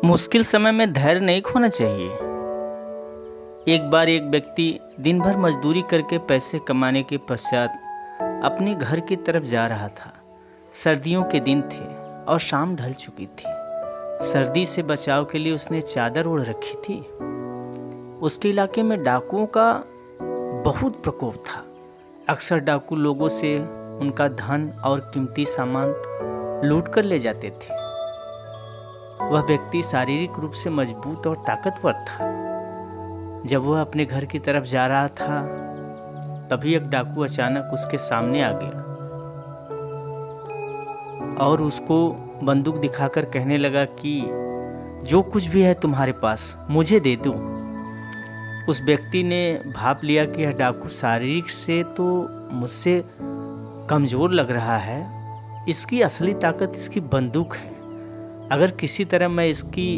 मुश्किल समय में धैर्य नहीं खोना चाहिए। एक बार एक व्यक्ति दिन भर मजदूरी करके पैसे कमाने के पश्चात अपने घर की तरफ जा रहा था। सर्दियों के दिन थे और शाम ढल चुकी थी। सर्दी से बचाव के लिए उसने चादर ओढ़ रखी थी। उसके इलाके में डाकुओं का बहुत प्रकोप था। अक्सर डाकू लोगों से उनका धन और कीमती सामान लूट कर ले जाते थे। वह व्यक्ति शारीरिक रूप से मजबूत और ताकतवर था। जब वह अपने घर की तरफ जा रहा था, तभी एक डाकू अचानक उसके सामने आ गया और उसको बंदूक दिखाकर कहने लगा कि जो कुछ भी है तुम्हारे पास मुझे दे दो। उस व्यक्ति ने भाप लिया कि यह डाकू शारीरिक से तो मुझसे कमज़ोर लग रहा है, इसकी असली ताकत इसकी बंदूक है। अगर किसी तरह मैं इसकी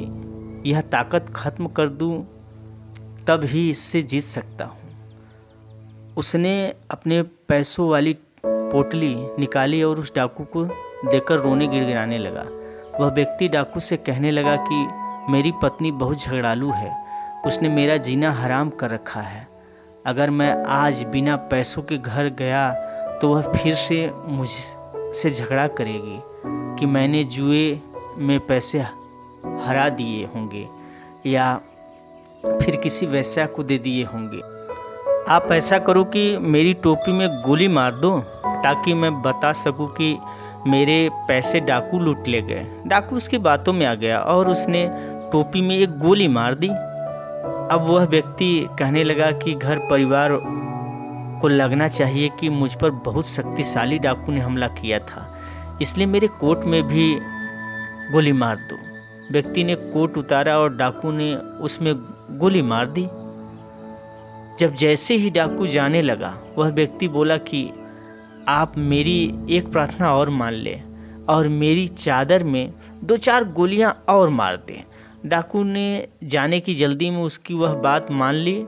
यह ताकत ख़त्म कर दूं, तब ही इससे जीत सकता हूं। उसने अपने पैसों वाली पोटली निकाली और उस डाकू को देकर रोने गिड़गिड़ाने लगा। वह व्यक्ति डाकू से कहने लगा कि मेरी पत्नी बहुत झगड़ालू है, उसने मेरा जीना हराम कर रखा है। अगर मैं आज बिना पैसों के घर गया तो वह फिर से मुझसे झगड़ा करेगी कि मैंने जुए में पैसे हरा दिए होंगे या फिर किसी वेश्या को दे दिए होंगे। आप ऐसा करो कि मेरी टोपी में गोली मार दो ताकि मैं बता सकूं कि मेरे पैसे डाकू लूट ले गए। डाकू उसकी बातों में आ गया और उसने टोपी में एक गोली मार दी। अब वह व्यक्ति कहने लगा कि घर परिवार को लगना चाहिए कि मुझ पर बहुत शक्तिशाली डाकू ने हमला किया था, इसलिए मेरे कोट में भी गोली मार दो। व्यक्ति ने कोट उतारा और डाकू ने उसमें गोली मार दी। जब जैसे ही डाकू जाने लगा, वह व्यक्ति बोला कि आप मेरी एक प्रार्थना और मान ले और मेरी चादर में 2-4 गोलियां और मार दें। डाकू ने जाने की जल्दी में उसकी वह बात मान ली।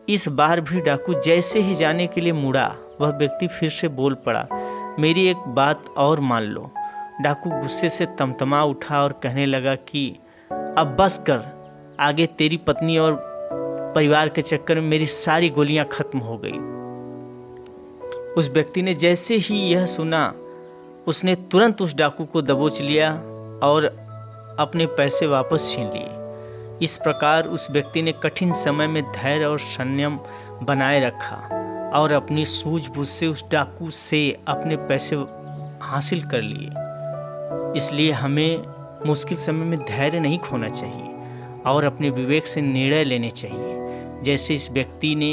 इस बार भी डाकू जैसे ही जाने के लिए मुड़ा, वह व्यक्ति फिर से बोल पड़ा, मेरी एक बात और मान लो। डाकू गुस्से से तमतमा उठा और कहने लगा कि अब बस कर, आगे तेरी पत्नी और परिवार के चक्कर में मेरी सारी गोलियां खत्म हो गई। उस व्यक्ति ने जैसे ही यह सुना, उसने तुरंत उस डाकू को दबोच लिया और अपने पैसे वापस छीन लिए। इस प्रकार उस व्यक्ति ने कठिन समय में धैर्य और संयम बनाए रखा और अपनी सूझबूझ से उस डाकू से अपने पैसे हासिल कर लिए। इसलिए हमें मुश्किल समय में धैर्य नहीं खोना चाहिए और अपने विवेक से निर्णय लेने चाहिए। जैसे इस व्यक्ति ने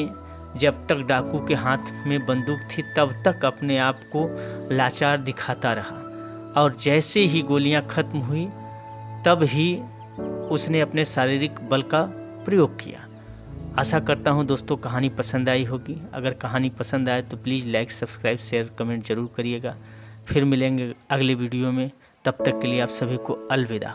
जब तक डाकू के हाथ में बंदूक थी तब तक अपने आप को लाचार दिखाता रहा और जैसे ही गोलियां खत्म हुई तब ही उसने अपने शारीरिक बल का प्रयोग किया। आशा करता हूं दोस्तों कहानी पसंद आई होगी। अगर कहानी पसंद आए तो please like, subscribe, share, comment ज़रूर करिएगा। फिर मिलेंगे अगले वीडियो में। तब तक के लिए आप सभी को अलविदा।